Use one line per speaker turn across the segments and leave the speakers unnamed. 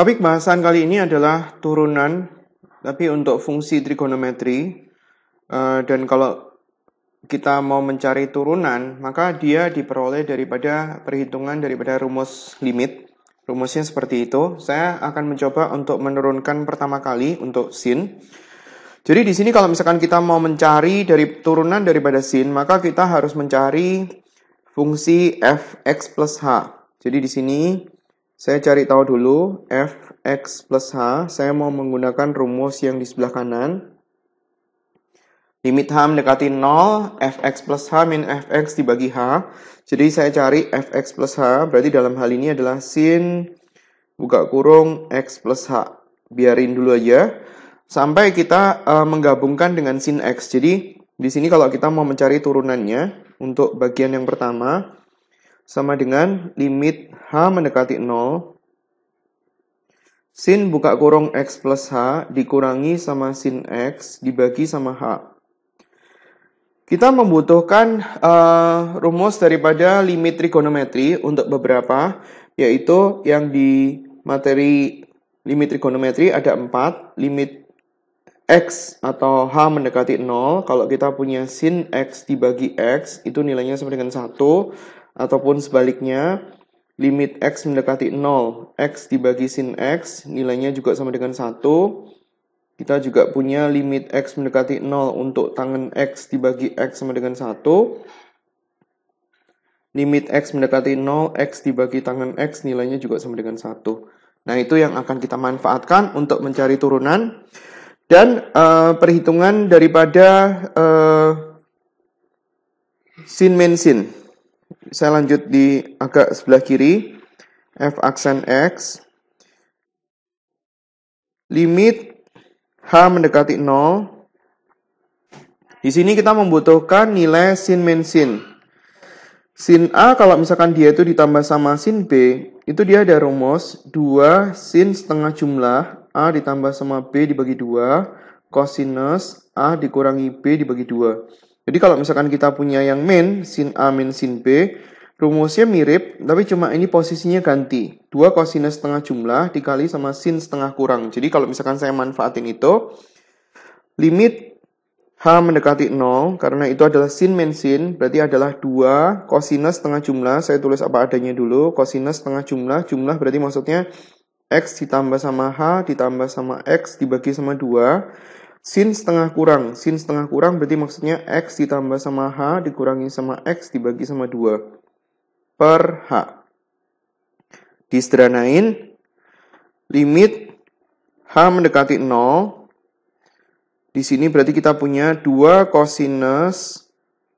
Topik bahasan kali ini adalah turunan, tapi untuk fungsi trigonometri. Dan kalau kita mau mencari turunan, maka dia diperoleh daripada perhitungan daripada rumus limit. Rumusnya seperti itu. Saya akan mencoba untuk menurunkan pertama kali untuk sin. Jadi di sini kalau misalkan kita mau mencari dari turunan daripada sin, maka kita harus mencari fungsi fx plus h. Jadi di sini saya cari tahu dulu fx plus h. Saya mau menggunakan rumus yang di sebelah kanan. Limit h mendekati 0, fx plus h min fx dibagi h. Jadi saya cari fx plus h, berarti dalam hal ini adalah sin buka kurung x plus h. Biarin dulu aja sampai kita menggabungkan dengan sin x. Jadi di sini kalau kita mau mencari turunannya untuk bagian yang pertama sama dengan limit h mendekati 0 sin buka kurung x plus h dikurangi sama sin x dibagi sama h. Kita membutuhkan rumus daripada limit trigonometri untuk beberapa, yaitu yang di materi limit trigonometri ada 4, limit x atau h mendekati 0, kalau kita punya sin x dibagi x, itu nilainya sama dengan 1, ataupun sebaliknya, limit x mendekati 0, x dibagi sin x, nilainya juga sama dengan 1. Kita juga punya limit x mendekati 0 untuk tangen x dibagi x sama dengan 1. Limit x mendekati 0, x dibagi tangen x nilainya juga sama dengan 1. Nah, itu yang akan kita manfaatkan untuk mencari turunan. Dan perhitungan daripada sin min sin. Saya lanjut di agak sebelah kiri. F aksen x. Limit h mendekati 0. Di sini kita membutuhkan nilai sin min sin. Sin A kalau misalkan dia itu ditambah sama sin B, itu dia ada rumus 2 sin setengah jumlah A ditambah sama B dibagi 2, cosinus A dikurangi B dibagi 2. Jadi kalau misalkan kita punya yang min, sin A min sin B, rumusnya mirip, tapi cuma ini posisinya ganti. 2 cosinus setengah jumlah dikali sama sin setengah kurang. Jadi kalau misalkan saya manfaatin itu, limit h mendekati 0, karena itu adalah sin min sin, berarti adalah 2 cosinus setengah jumlah. Saya tulis apa adanya dulu, cosinus setengah jumlah. Jumlah berarti maksudnya x ditambah sama h ditambah sama x dibagi sama 2. Sin setengah kurang. Sin setengah kurang berarti maksudnya x ditambah sama h dikurangi sama x dibagi sama 2 per h. Disederhanain, limit h mendekati 0. Di sini berarti kita punya 2 cosinus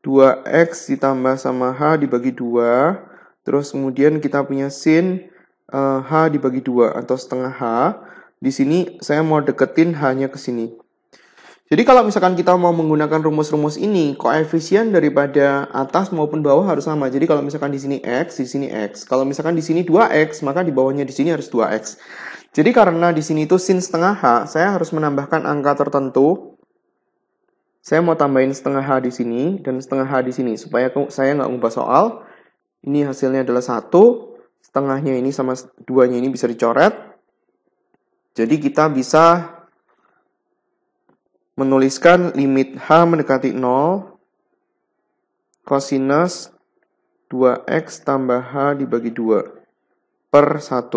2x ditambah sama h dibagi 2. Terus kemudian kita punya sin h dibagi 2 atau setengah h. Di sini saya mau deketin h-nya ke sini. Jadi kalau misalkan kita mau menggunakan rumus-rumus ini, koefisien daripada atas maupun bawah harus sama. Jadi kalau misalkan di sini x, di sini x. Kalau misalkan di sini 2x, maka di bawahnya di sini harus 2x. Jadi karena di sini itu sin setengah h, saya harus menambahkan angka tertentu. Saya mau tambahin setengah h di sini dan setengah h di sini supaya saya nggak ngubah soal. Ini hasilnya adalah 1, setengahnya ini sama 2-nya ini bisa dicoret. Jadi kita bisa menuliskan limit h mendekati 0 cosinus 2x tambah h dibagi 2 per 1.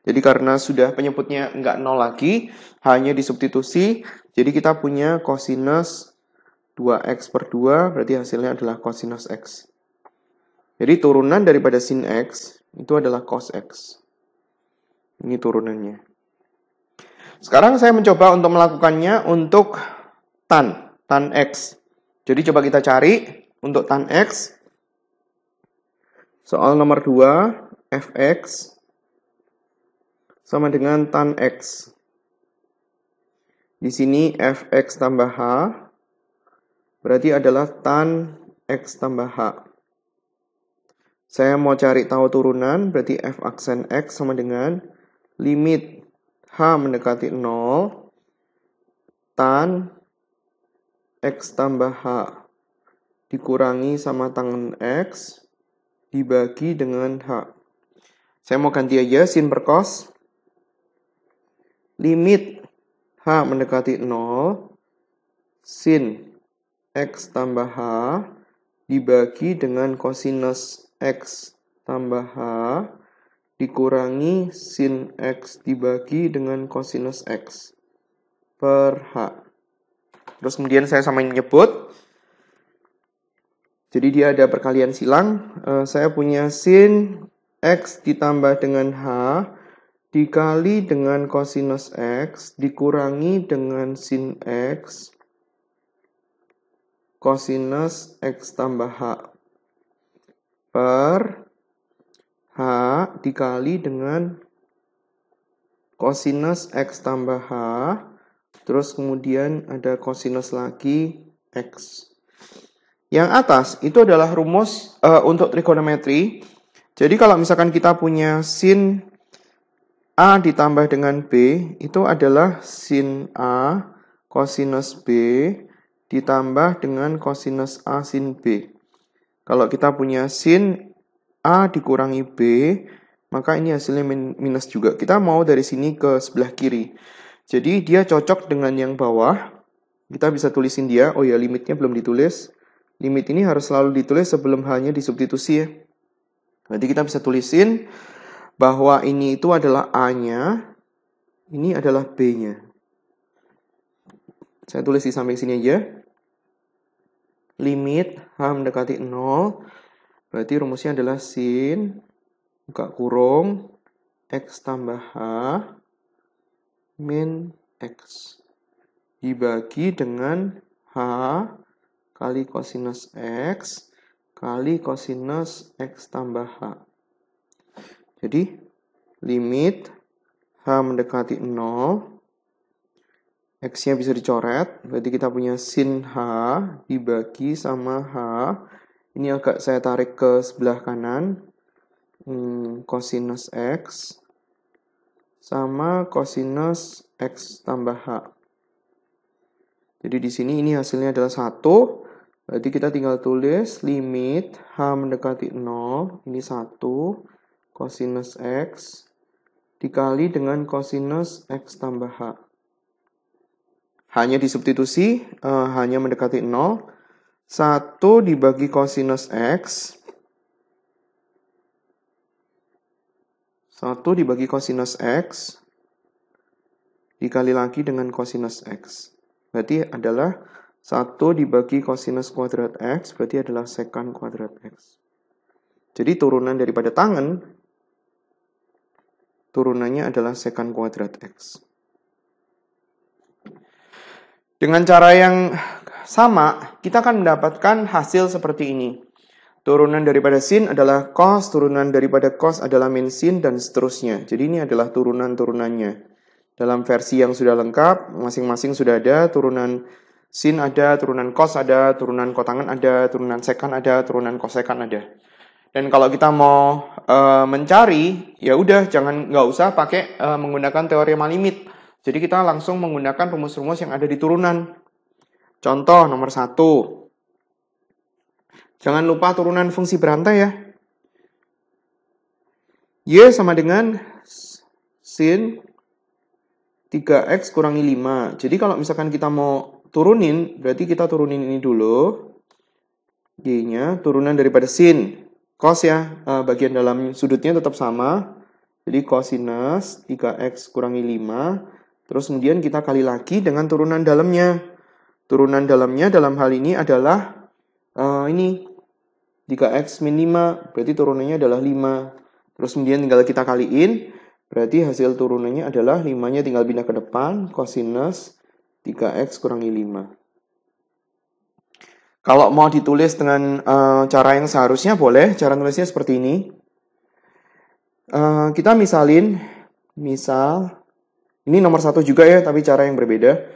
Jadi karena sudah penyebutnya enggak 0 lagi, h-nya disubstitusi, jadi kita punya cosinus 2x per 2, berarti hasilnya adalah cosinus x. Jadi turunan daripada sin x, itu adalah cos x. Ini turunannya. Sekarang saya mencoba untuk melakukannya untuk tan x. Jadi coba kita cari untuk tan x. Soal nomor 2, fx sama dengan tan x. Di sini fx tambah h berarti adalah tan x tambah h. Saya mau cari tahu turunan, berarti f aksen x sama dengan limit h mendekati 0 tan x tambah h dikurangi sama tangen x dibagi dengan h. Saya mau ganti aja sin per cos. limit H mendekati 0, sin X tambah H dibagi dengan kosinus X tambah H dikurangi sin X dibagi dengan kosinus X per H. Terus kemudian saya samain nyebut. Jadi dia ada perkalian silang. Saya punya sin X ditambah dengan H dikali dengan kosinus X dikurangi dengan sin X kosinus X tambah H per H dikali dengan kosinus X tambah H, terus kemudian ada kosinus lagi X. Yang atas itu adalah rumus untuk trigonometri. Jadi kalau misalkan kita punya sin A ditambah dengan B, itu adalah sin A kosinus B ditambah dengan kosinus A sin B. Kalau kita punya sin A dikurangi B, maka ini hasilnya minus juga. Kita mau dari sini ke sebelah kiri. Jadi dia cocok dengan yang bawah. Kita bisa tulisin dia. Oh ya, limitnya belum ditulis. Limit ini harus selalu ditulis sebelum hanya disubstitusi ya. Berarti kita bisa tulisin bahwa ini itu adalah A-nya, ini adalah B-nya. Saya tulis di samping sini aja. Limit H mendekati 0, berarti rumusnya adalah sin, buka kurung, X tambah H, min X. Dibagi dengan H kali kosinus X, kali kosinus X tambah H. Jadi, limit H mendekati 0, X-nya bisa dicoret, berarti kita punya sin H dibagi sama H. Ini agak saya tarik ke sebelah kanan. Kosinus X sama kosinus X tambah H. Jadi di sini ini hasilnya adalah 1. Berarti kita tinggal tulis limit H mendekati 0. Ini 1 kosinus X dikali dengan kosinus X tambah H. Hanya disubstitusi, hanya mendekati 0. 1 dibagi kosinus X. 1 dibagi kosinus X. Dikali lagi dengan kosinus X. Berarti adalah 1 dibagi kosinus kuadrat X. Berarti adalah sekant kuadrat X. Jadi turunan daripada tangan, turunannya adalah sekant kuadrat X. Dengan cara yang sama, kita akan mendapatkan hasil seperti ini. Turunan daripada sin adalah cos, turunan daripada cos adalah min sin, dan seterusnya. Jadi ini adalah turunan-turunannya. Dalam versi yang sudah lengkap, masing-masing sudah ada, turunan sin ada, turunan cos ada, turunan kotangan ada, turunan sekan ada, turunan kosekan ada. Dan kalau kita mau mencari, ya udah nggak usah pakai menggunakan teorema limit. Jadi kita langsung menggunakan rumus-rumus yang ada di turunan. Contoh nomor 1. Jangan lupa turunan fungsi berantai ya. Y sama dengan sin 3X kurangi 5. Jadi kalau misalkan kita mau turunin, berarti kita turunin ini dulu. Y-nya turunan daripada sin. Cos ya, bagian dalam sudutnya tetap sama. Jadi cosinus 3X kurangi 5. Terus kemudian kita kali lagi dengan turunan dalamnya. Turunan dalamnya dalam hal ini adalah ini 3X min 5. Berarti turunannya adalah 5. Terus kemudian tinggal kita kaliin. Berarti hasil turunannya adalah 5-nya tinggal pindah ke depan. Cosinus 3X kurangi 5. Kalau mau ditulis dengan cara yang seharusnya boleh. Cara nulisnya seperti ini. Kita misalin. Ini nomor 1 juga ya, tapi cara yang berbeda.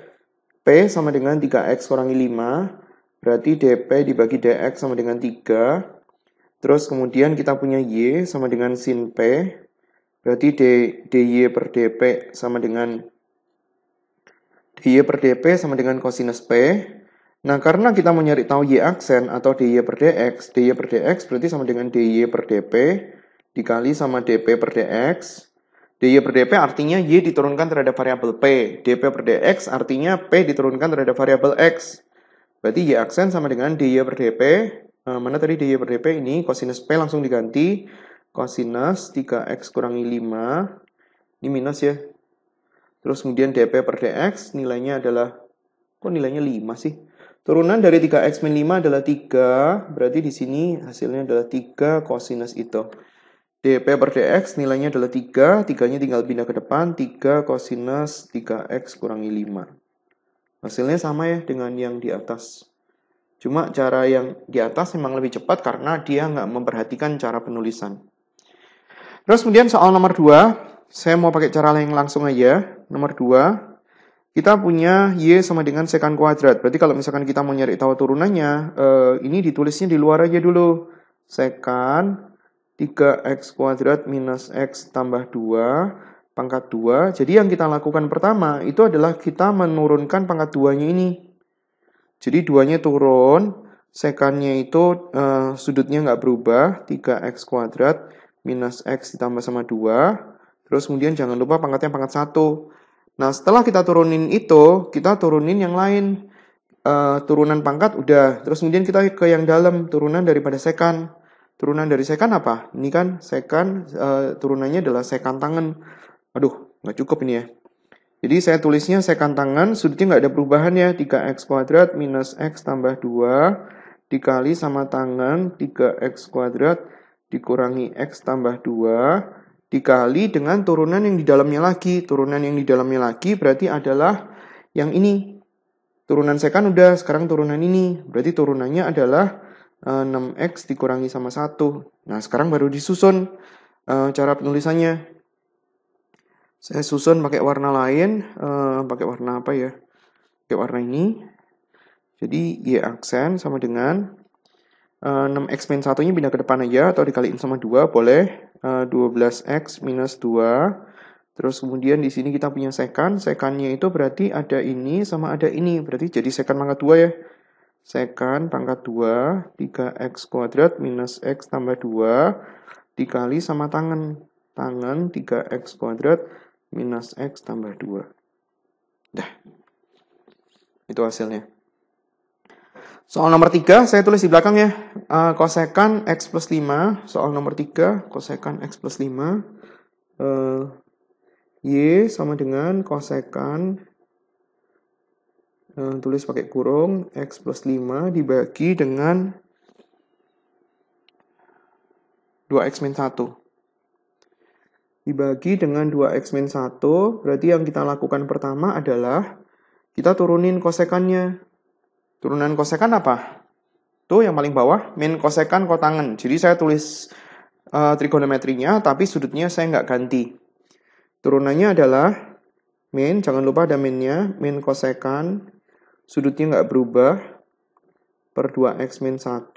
P sama dengan 3X kurangi 5. Berarti DP dibagi DX sama dengan 3. Terus kemudian kita punya Y sama dengan sin P. Berarti DY per DP sama dengan DY per DP sama dengan kosinus P. Nah, karena kita mau nyari tahu Y aksen atau DY per DX berarti sama dengan DY per DP dikali sama DP per DX. DY per DP artinya Y diturunkan terhadap variabel P. DP per DX artinya P diturunkan terhadap variabel X. Berarti Y aksen sama dengan DY per DP. Mana tadi DY per DP ini? Kosinus P langsung diganti. Kosinus 3X kurangi 5. Ini minus ya. Terus kemudian DP per DX nilainya adalah, kok nilainya 5 sih? Turunan dari 3X min 5 adalah 3. Berarti di sini hasilnya adalah 3 kosinus itu. DP per DX nilainya adalah 3, 3-nya tinggal pindah ke depan, 3 kosinus 3X kurangi 5. Hasilnya sama ya dengan yang di atas. Cuma cara yang di atas memang lebih cepat karena dia nggak memperhatikan cara penulisan. Terus kemudian soal nomor 2, saya mau pakai cara yang langsung aja. Nomor 2, kita punya Y sama dengan sekan kuadrat. Berarti kalau misalkan kita mau nyari tahu turunannya, ini ditulisnya di luar aja dulu. Sekan 3X kuadrat minus X tambah 2 pangkat 2. Jadi yang kita lakukan pertama itu adalah kita menurunkan pangkat 2-nya ini. Jadi 2-nya turun, sekannya itu sudutnya nggak berubah, 3X kuadrat minus X ditambah sama 2. Terus kemudian jangan lupa pangkatnya pangkat 1. Nah setelah kita turunin itu, kita turunin yang lain. Turunan pangkat udah, terus kemudian kita ke yang dalam, turunan daripada sekan. Turunan dari sekan apa? Ini kan sekan, turunannya adalah sekan tangan. Aduh, nggak cukup ini ya. Jadi saya tulisnya sekan tangan, sudutnya nggak ada perubahan ya. 3X kuadrat minus X tambah 2 dikali sama tangan 3X kuadrat dikurangi X tambah 2 dikali dengan turunan yang di dalamnya lagi. Turunan yang di dalamnya lagi berarti adalah yang ini. Turunan sekan udah, sekarang turunan ini. Berarti turunannya adalah 6X dikurangi sama 1. Nah, sekarang baru disusun cara penulisannya. Saya susun pakai warna lain. Pakai warna apa ya? Pakai warna ini. Jadi, Y aksen sama dengan 6X min 1-nya pindah ke depan aja. Atau dikaliin sama 2, boleh. 12X minus 2. Terus kemudian di sini kita punya sekan. Sekannya itu berarti ada ini sama ada ini. Berarti jadi sekan pangkat 2 ya. Sekan pangkat 2, 3X kuadrat minus X tambah 2, dikali sama tangan. Tangan 3X kuadrat minus X tambah 2. Dah. Itu hasilnya. Soal nomor 3, saya tulis di belakang ya. Kosekan X plus 5. Soal nomor 3, kosekan X plus 5. Y sama dengan kosekan, tulis pakai kurung, X plus 5 dibagi dengan 2X min 1. Dibagi dengan 2X min 1, berarti yang kita lakukan pertama adalah kita turunin kosekannya. Turunan kosekan apa? Tuh yang paling bawah, min kosekan kotangen. Jadi saya tulis trigonometrinya, tapi sudutnya saya nggak ganti. Turunannya adalah min, jangan lupa ada minnya, min kosekan, sudutnya nggak berubah, per 2X min 1,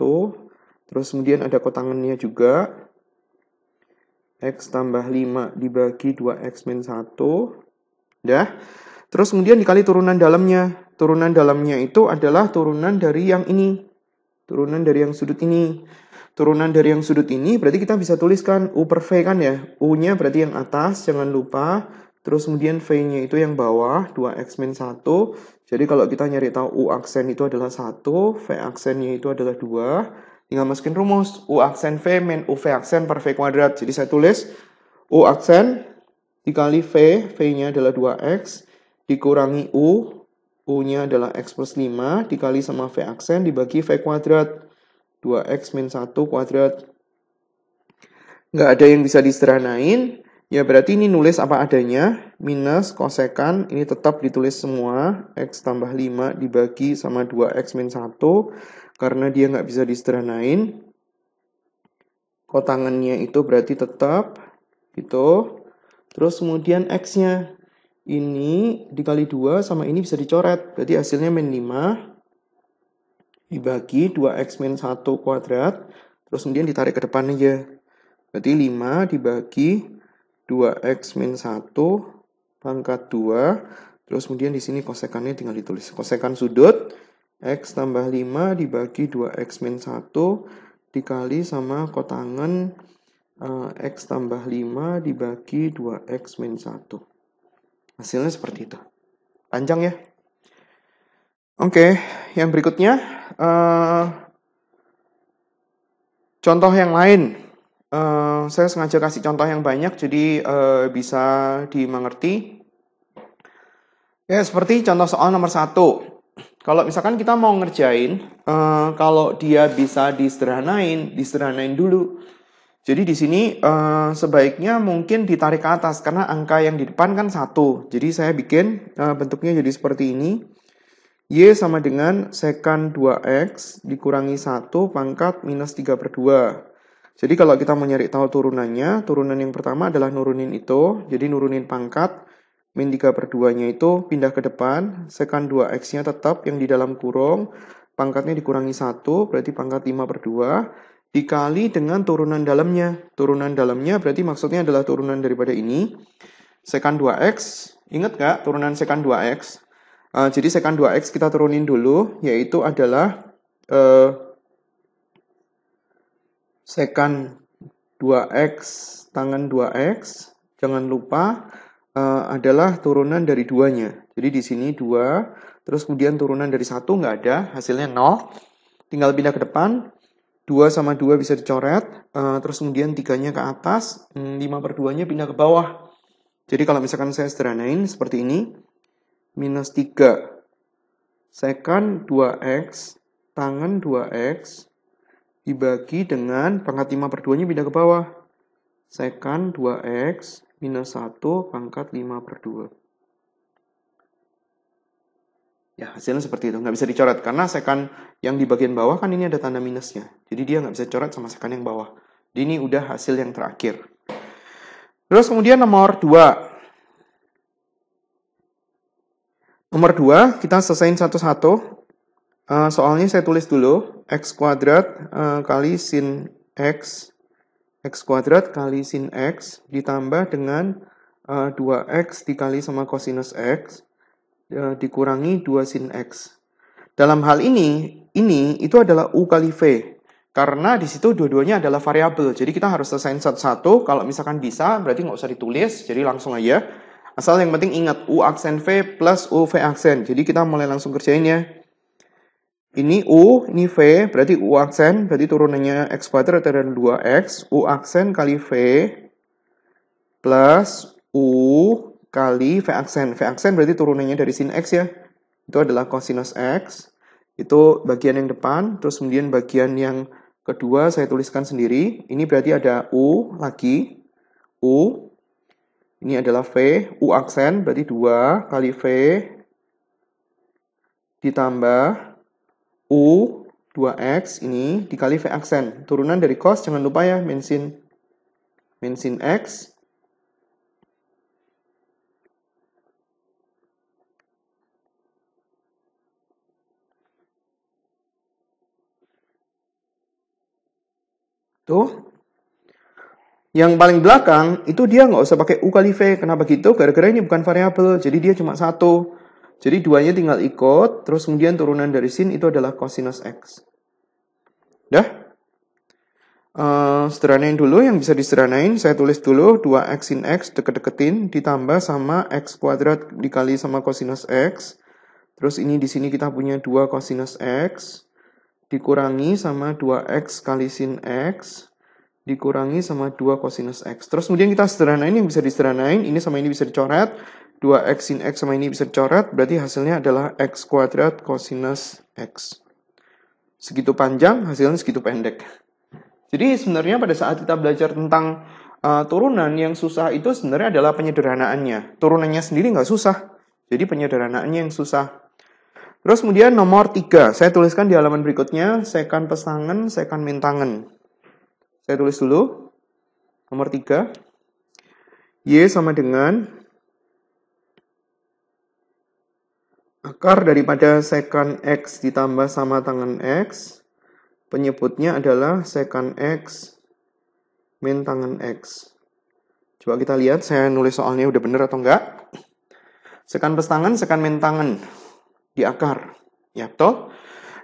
terus kemudian ada kotangannya juga, X tambah 5 dibagi 2X min 1, dah. Terus kemudian dikali turunan dalamnya. Turunan dalamnya itu adalah turunan dari yang ini, turunan dari yang sudut ini. Turunan dari yang sudut ini berarti kita bisa tuliskan U per V kan ya, U-nya berarti yang atas, jangan lupa. Terus kemudian V-nya itu yang bawah, 2X min 1. Jadi kalau kita nyari tahu U aksen itu adalah 1, V aksennya itu adalah 2. Tinggal masukin rumus, U aksen V min U V aksen per V kuadrat. Jadi saya tulis U aksen dikali V, V-nya adalah 2X, dikurangi U, U-nya adalah X plus 5, dikali sama V aksen dibagi V kuadrat. 2X min 1 kuadrat. Nggak ada yang bisa disederhanain. Ya berarti ini nulis apa adanya, minus kosekan, ini tetap ditulis semua, X tambah 5 dibagi sama 2X min 1, karena dia nggak bisa disederhanain. Kotangannya itu berarti tetap, gitu. Terus kemudian X-nya, ini dikali 2 sama ini bisa dicoret, berarti hasilnya min 5, dibagi 2X min 1 kuadrat, terus kemudian ditarik ke depan aja. Berarti 5 dibagi 2X min 1 pangkat 2. Terus kemudian di sini kosekannya tinggal ditulis. Kosekan sudut X tambah 5 dibagi 2X min 1 dikali sama kotangan X tambah 5 dibagi 2X min 1. Hasilnya seperti itu. Panjang ya. Oke, yang berikutnya. Contoh yang lain. Saya sengaja kasih contoh yang banyak, jadi bisa dimengerti. Ya, seperti contoh soal nomor 1. Kalau misalkan kita mau ngerjain, kalau dia bisa disederhanain dulu. Jadi di sini sebaiknya mungkin ditarik ke atas karena angka yang di depan kan 1. Jadi saya bikin bentuknya jadi seperti ini. Y sama dengan sekan 2X dikurangi 1 pangkat minus 3/2. Jadi kalau kita mau nyari tahu turunannya, turunan yang pertama adalah nurunin itu. Jadi nurunin pangkat, min 3/2-nya itu pindah ke depan. Sekan 2X-nya tetap yang di dalam kurung. Pangkatnya dikurangi 1, berarti pangkat 5/2. Dikali dengan turunan dalamnya. Turunan dalamnya berarti maksudnya adalah turunan daripada ini. Sekan 2X, ingat nggak turunan sekan 2X? Jadi sekan 2X kita turunin dulu, yaitu adalah sekan 2X tangan 2X. Jangan lupa adalah turunan dari 2-nya. Jadi di sini 2, terus kemudian turunan dari 1 nggak ada, hasilnya 0. Tinggal pindah ke depan. 2 sama 2 bisa dicoret, terus kemudian 3-nya ke atas, 5/2-nya pindah ke bawah. Jadi kalau misalkan saya sederhanain seperti ini, minus 3 sekan 2X tangan 2X dibagi dengan pangkat 5/2-nya pindah ke bawah. Sekan 2X minus 1 pangkat 5/2. Ya, hasilnya seperti itu. Nggak bisa dicoret. Karena sekan yang di bagian bawah kan ini ada tanda minusnya. Jadi dia nggak bisa coret sama sekan yang bawah. Jadi ini udah hasil yang terakhir. Terus kemudian nomor 2. Nomor 2, kita selesaiin satu-satu. Soalnya saya tulis dulu. X kuadrat kali sin X. X kuadrat kali sin X ditambah dengan 2X dikali sama kosinus X. Dikurangi 2 sin X. Dalam hal ini itu adalah U kali V. Karena di situ dua-duanya adalah variabel. Jadi kita harus selesaiin satu-satu. Kalau misalkan bisa, berarti nggak usah ditulis. Jadi langsung aja. Asal yang penting ingat U aksen V plus U V aksen. Jadi kita mulai langsung kerjain ya. Ini U, ini V. Berarti U aksen. Berarti turunannya X kuadrat adalah 2X. U aksen kali V plus U kali V aksen. V aksen berarti turunannya dari sin X ya. Itu adalah kosinus X. Itu bagian yang depan. Terus kemudian bagian yang kedua saya tuliskan sendiri. Ini berarti ada U lagi. U. Ini adalah V. U aksen berarti 2 kali V. Ditambah U 2X ini dikali V aksen. Turunan dari cos jangan lupa ya. Min sin X. Tuh. Yang paling belakang, itu dia nggak usah pakai U kali V. Kenapa gitu? Gara-gara ini bukan variabel, jadi dia cuma 1. Jadi 2-nya tinggal ikut, terus kemudian turunan dari sin itu adalah kosinus X. Udah? Sederhanain dulu, yang bisa disederhanain, saya tulis dulu 2X sin X, deket-deketin, ditambah sama X kuadrat dikali sama kosinus X. Terus ini di sini kita punya 2 kosinus X, dikurangi sama 2X kali sin X, dikurangi sama 2 kosinus X. Terus kemudian kita sederhanain yang bisa disederhanain, ini sama ini bisa dicoret, 2X sin X sama ini bisa dicoret, berarti hasilnya adalah X kuadrat kosinus X. Segitu panjang, hasilnya segitu pendek. Jadi sebenarnya pada saat kita belajar tentang turunan, yang susah itu sebenarnya adalah penyederhanaannya. Turunannya sendiri nggak susah, jadi penyederhanaannya yang susah. Terus kemudian nomor 3, saya tuliskan di halaman berikutnya, sekan pesangen, sekan min tangen. Saya tulis dulu, nomor 3, Y sama dengan akar daripada sekan X ditambah sama tangan X, penyebutnya adalah sekan X min tangan X. Coba kita lihat, saya nulis soalnya udah bener atau enggak. Sekan pesangen, sekan min tangen di akar. Ya, betul?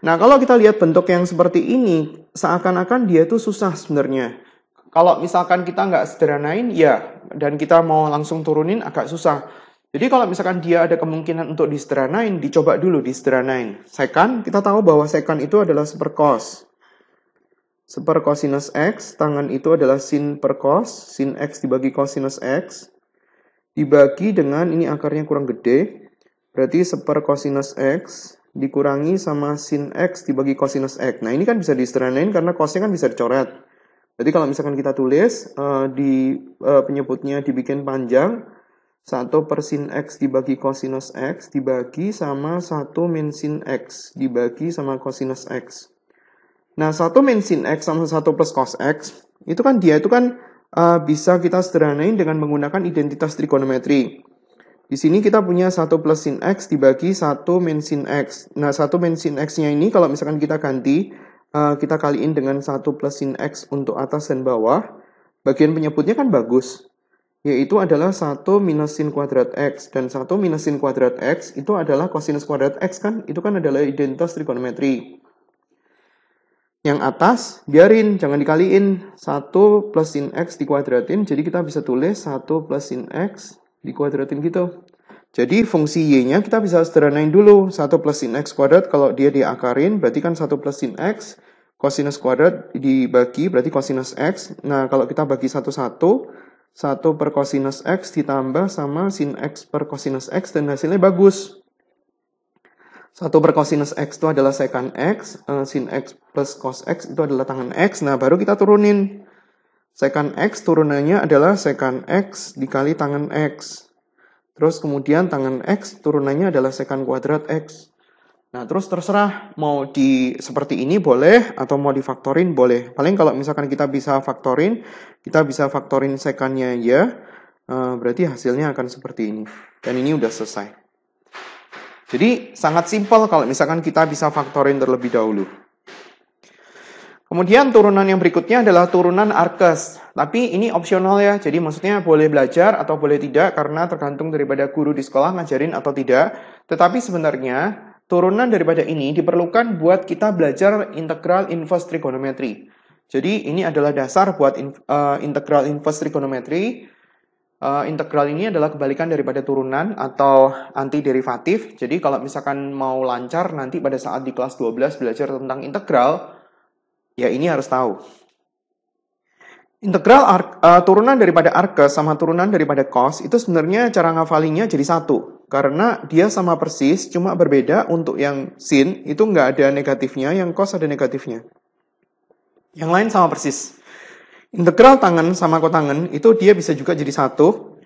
Nah, kalau kita lihat bentuk yang seperti ini, seakan-akan dia itu susah sebenarnya. Kalau misalkan kita nggak sederhanain, ya, dan kita mau langsung turunin agak susah. Jadi kalau misalkan dia ada kemungkinan untuk disederhanain, dicoba dulu disederhanain. Secant, kita tahu bahwa secant itu adalah sepercos. Sepercosinus X, tangan itu adalah sin per cos, sin X dibagi cosinus X, dibagi dengan, ini akarnya kurang gede, berarti sepercosinus X, dikurangi sama sin X dibagi cosinus X. Nah ini kan bisa disederhanain karena cosnya kan bisa dicoret. Jadi kalau misalkan kita tulis, di penyebutnya dibikin panjang, 1 per sin X dibagi cosinus X, dibagi sama 1 min sin X, dibagi sama cosinus X. Nah, 1 min sin X sama 1 plus cos X, itu kan bisa kita sederhanain dengan menggunakan identitas trigonometri. Di sini kita punya 1 plus sin X dibagi 1 min sin X. Nah, 1 min sin X-nya ini kalau misalkan kita ganti, kita kaliin dengan 1 plus sin X untuk atas dan bawah, bagian penyebutnya kan bagus. Yaitu adalah 1 minus sin kuadrat X. Dan 1 minus sin kuadrat X itu adalah cosinus kuadrat X kan? Itu kan adalah identitas trigonometri. Yang atas, biarin, jangan dikaliin. 1 plus sin X dikuadratin, jadi kita bisa tulis 1 plus sin X dikuadratin gitu. Jadi fungsi Y-nya kita bisa sederhanain dulu. 1 plus sin X kuadrat, kalau dia diakarin, berarti kan 1 plus sin X, cosinus kuadrat dibagi, berarti cosinus X. Nah, kalau kita bagi satu-satu, 1 per cosinus X ditambah sama sin X per cosinus X, dan hasilnya bagus. 1 per cosinus X itu adalah secant X, sin X plus cos X itu adalah tangan X. Nah, baru kita turunin. Secant X turunannya adalah secant X dikali tangan X. Terus kemudian tangan X turunannya adalah secant kuadrat X. Nah, terus terserah mau seperti ini boleh atau mau difaktorin boleh. Paling kalau misalkan kita bisa faktorin secantnya ya, berarti hasilnya akan seperti ini. Dan ini udah selesai. Jadi sangat simpel kalau misalkan kita bisa faktorin terlebih dahulu. Kemudian turunan yang berikutnya adalah turunan Arches. Tapi ini opsional ya, jadi maksudnya boleh belajar atau boleh tidak karena tergantung daripada guru di sekolah ngajarin atau tidak. Tetapi sebenarnya turunan daripada ini diperlukan buat kita belajar integral inverse trigonometry. Jadi ini adalah dasar buat integral inverse trigonometry. Integral ini adalah kebalikan daripada turunan atau antiderivatif. Jadi kalau misalkan mau lancar nanti pada saat di kelas 12 belajar tentang integral, ya ini harus tahu. Integral turunan daripada Arches sama turunan daripada cos itu sebenarnya cara ngafalinya jadi satu. Karena dia sama persis, cuma berbeda untuk yang sin itu nggak ada negatifnya, yang cos ada negatifnya. Yang lain sama persis. Integral tangan sama kotangan itu dia bisa juga jadi satu.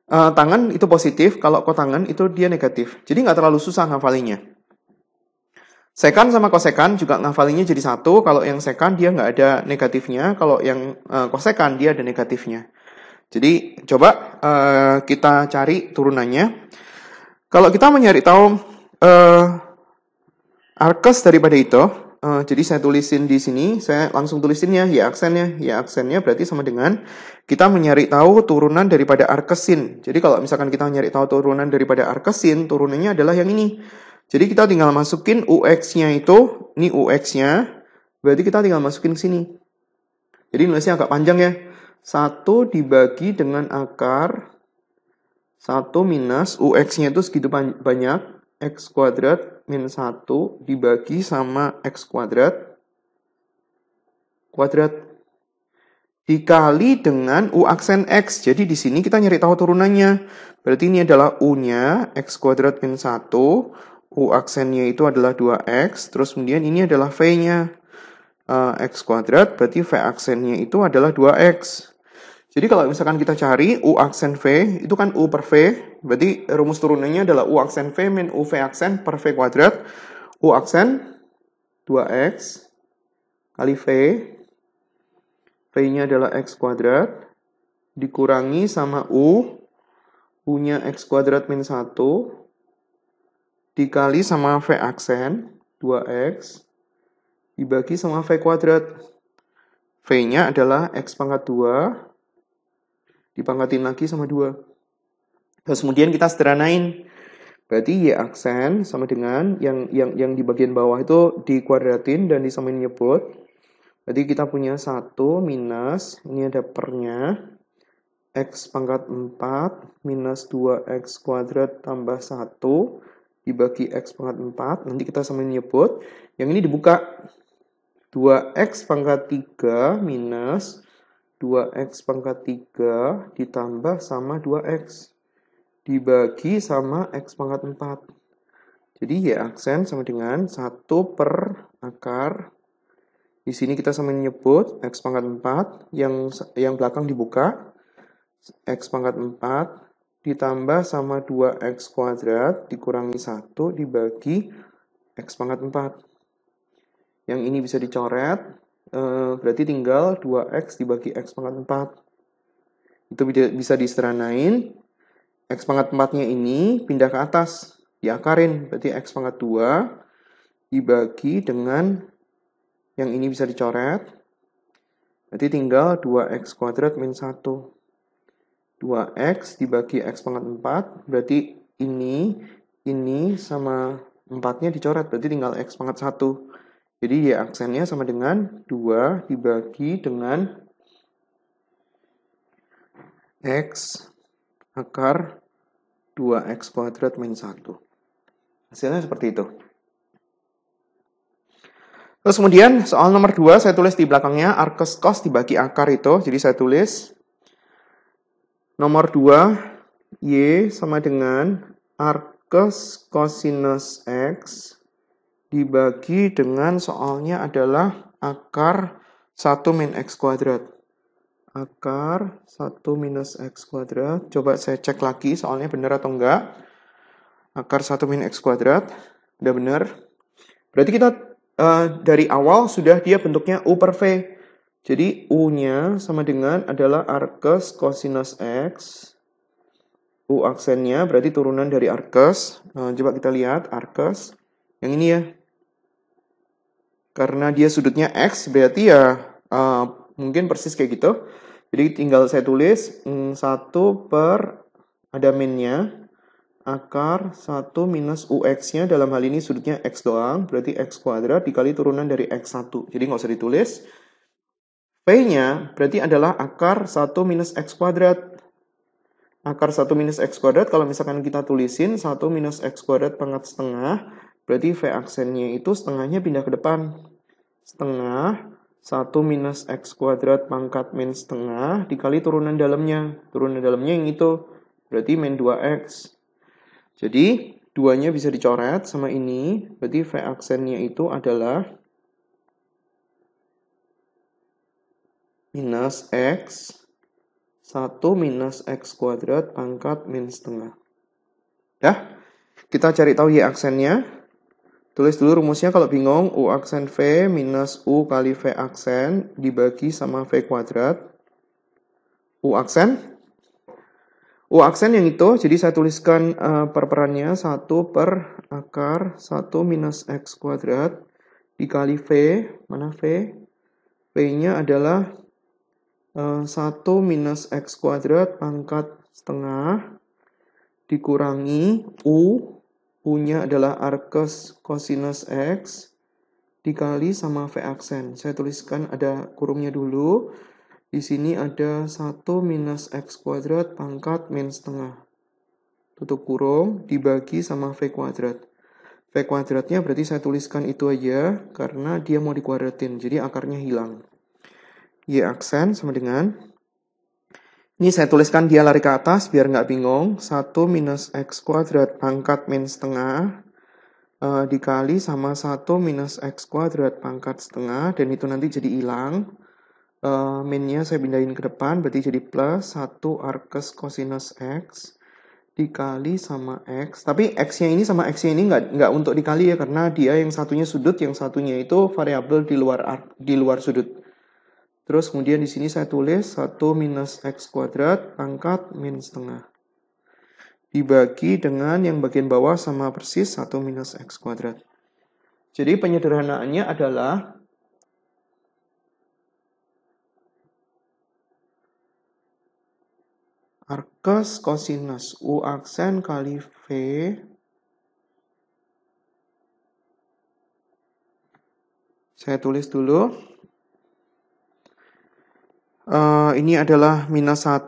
Tangan itu positif, kalau kotangan itu dia negatif. Jadi nggak terlalu susah ngafalinya. Secant sama kosekant juga ngafalinya jadi satu. Kalau yang secant dia nggak ada negatifnya, kalau yang kosekant dia ada negatifnya. Jadi coba kita cari turunannya. Kalau kita mau nyari tahu Arches daripada itu, jadi saya tulisin di sini, saya langsung tulisin ya, Y aksennya berarti sama dengan kita mencari tahu turunan daripada Arches sin. Jadi kalau misalkan kita nyari tahu turunan daripada Arches sin, turunannya adalah yang ini. Jadi kita tinggal masukin UX-nya itu, ini UX-nya, berarti kita tinggal masukin ke sini. Jadi nulisnya agak panjang ya. 1 dibagi dengan akar 1 minus UX-nya itu segitu banyak. X kuadrat min 1 dibagi sama X kuadrat dikali dengan U aksen X. Jadi di sini kita nyari tahu turunannya. Berarti ini adalah U-nya, X kuadrat min 1. U aksennya itu adalah 2X. Terus kemudian ini adalah V-nya. X kuadrat, berarti V aksennya itu adalah 2X. Jadi kalau misalkan kita cari U aksen V, itu kan U per V. Berarti rumus turunannya adalah U aksen V min U V aksen per V kuadrat. U aksen 2X kali V. V-nya adalah X kuadrat. Dikurangi sama U. U-nya X kuadrat min 1. Dikali sama V aksen 2X. Dibagi sama V kuadrat. V-nya adalah X pangkat 2. Dipangkatin lagi sama 2. Terus kemudian kita sederhanain. Berarti Y aksen sama dengan yang di bagian bawah itu dikuadratin dan disamain nyebut. Berarti kita punya 1 minus, ini ada pernya, X pangkat 4 minus 2X kuadrat tambah 1 dibagi X pangkat 4. Nanti kita sama nyebut. Yang ini dibuka. 2X pangkat 3 minus 2X pangkat 3 ditambah sama 2X. Dibagi sama X pangkat 4. Jadi Y aksen sama dengan 1 per akar. Di sini kita sama menyebut X pangkat 4, yang belakang dibuka. X pangkat 4 ditambah sama 2X kuadrat dikurangi 1 dibagi X pangkat 4. Yang ini bisa dicoret, berarti tinggal 2X dibagi X pangkat 4. Itu bisa diseranain. X pangkat 4-nya ini pindah ke atas. Diakarin, berarti X pangkat 2 dibagi dengan yang ini bisa dicoret. Berarti tinggal 2X kuadrat min 1. 2X dibagi X pangkat 4. Berarti ini sama 4-nya dicoret. Berarti tinggal X pangkat 1. Jadi Y aksennya sama dengan 2 dibagi dengan X akar 2X kuadrat min 1. Hasilnya seperti itu. Terus kemudian soal nomor 2 saya tulis di belakangnya arkes cos dibagi akar itu. Jadi saya tulis nomor 2 Y sama dengan arkes cosinus X dibagi dengan soalnya adalah akar 1 min X kuadrat. Akar 1 minus X kuadrat. Coba saya cek lagi soalnya benar atau enggak. Akar 1 min X kuadrat. Udah benar. Berarti kita dari awal sudah dia bentuknya U per V. Jadi U-nya sama dengan adalah arkes cosinus X. U aksennya berarti turunan dari arkes. Coba kita lihat arkes. Yang ini ya. Karena dia sudutnya X berarti ya mungkin persis kayak gitu. Jadi tinggal saya tulis 1 per ada minnya. Akar 1 minus UX-nya dalam hal ini sudutnya X doang. Berarti X kuadrat dikali turunan dari X1. Jadi nggak usah ditulis. V-nya berarti adalah akar 1 minus X kuadrat. Akar 1 minus X kuadrat kalau misalkan kita tulisin 1 minus X kuadrat pangkat setengah. Berarti V aksennya itu setengahnya pindah ke depan. Setengah 1 minus X kuadrat pangkat min setengah dikali turunan dalamnya. Turunan dalamnya yang itu. Berarti min 2X. Jadi, 2-nya bisa dicoret sama ini. Berarti V aksennya itu adalah minus X 1 minus X kuadrat pangkat min setengah. Ya, kita cari tahu Y aksennya. Tulis dulu rumusnya kalau bingung. U aksen V minus U kali V aksen dibagi sama V kuadrat. U aksen yang itu, jadi saya tuliskan perperannya 1 per akar 1 minus X kuadrat dikali V, mana V? V-nya adalah 1 minus X kuadrat pangkat setengah dikurangi U, U-nya adalah arkes cosinus X dikali sama V aksen. Saya tuliskan ada kurungnya dulu. Di sini ada 1 minus X kuadrat pangkat min setengah. Tutup kurung, dibagi sama V kuadrat. V kuadratnya berarti saya tuliskan itu aja, karena dia mau dikuadratin. Jadi akarnya hilang. Y aksen sama dengan, ini saya tuliskan dia lari ke atas, biar nggak bingung. 1 minus X kuadrat pangkat min setengah, dikali sama 1 minus X kuadrat pangkat setengah, dan itu nanti jadi hilang. Minnya saya pindahin ke depan, berarti jadi plus 1 arkes cosinus X dikali sama X. Tapi X-nya ini sama X-nya ini nggak untuk dikali ya, karena dia yang satunya sudut, yang satunya itu variabel di luar sudut. Terus kemudian di sini saya tulis 1 minus X kuadrat pangkat min setengah. Dibagi dengan yang bagian bawah sama persis 1 minus X kuadrat. Jadi penyederhanaannya adalah arkes cosinus U aksen kali V saya tulis dulu Ini adalah minus 1.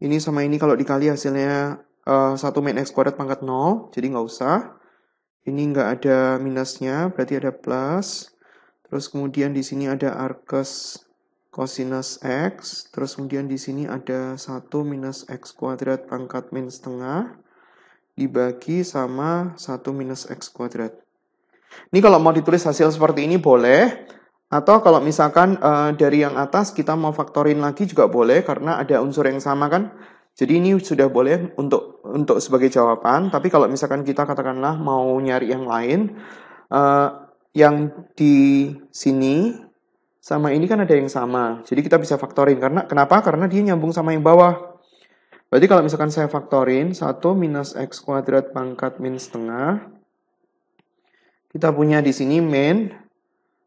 Ini sama ini kalau dikali hasilnya 1 min x kuadrat pangkat 0. Jadi nggak usah. Ini nggak ada minusnya, berarti ada plus. Terus kemudian di sini ada arcus cosinus x. Terus kemudian di sini ada 1 minus x kuadrat pangkat min setengah. Dibagi sama 1 minus x kuadrat. Ini kalau mau ditulis hasil seperti ini boleh. Atau kalau misalkan dari yang atas kita mau faktorin lagi juga boleh. Karena ada unsur yang sama kan. Jadi ini sudah boleh untuk sebagai jawaban. Tapi kalau misalkan kita katakanlah mau nyari yang lain. Yang di sini sama ini kan ada yang sama. Jadi kita bisa faktorin. Kenapa? Karena dia nyambung sama yang bawah. Berarti kalau misalkan saya faktorin 1 minus x kuadrat pangkat min setengah. Kita punya di sini min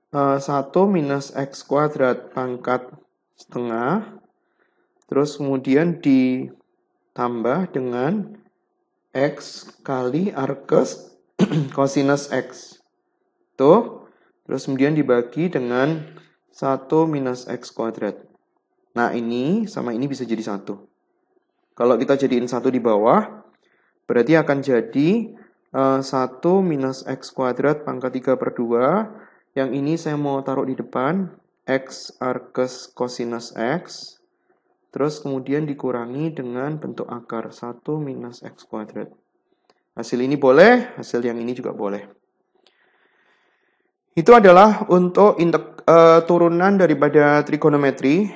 1 minus x kuadrat pangkat setengah. Terus kemudian ditambah dengan x kali arcus cosinus x. Tuh. Terus kemudian dibagi dengan 1 minus x kuadrat. Nah ini sama ini bisa jadi 1. Kalau kita jadiin 1 di bawah, berarti akan jadi 1 minus x kuadrat pangkat 3/2. Yang ini saya mau taruh di depan, x arcus cosinus x. Terus kemudian dikurangi dengan bentuk akar, 1 minus x kuadrat. Hasil ini boleh, hasil yang ini juga boleh. Itu adalah untuk turunan daripada trigonometri.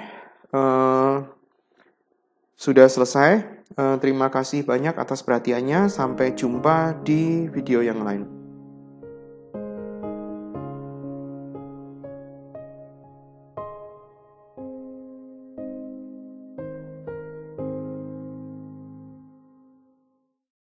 Sudah selesai. Terima kasih banyak atas perhatiannya. Sampai jumpa di video yang lain.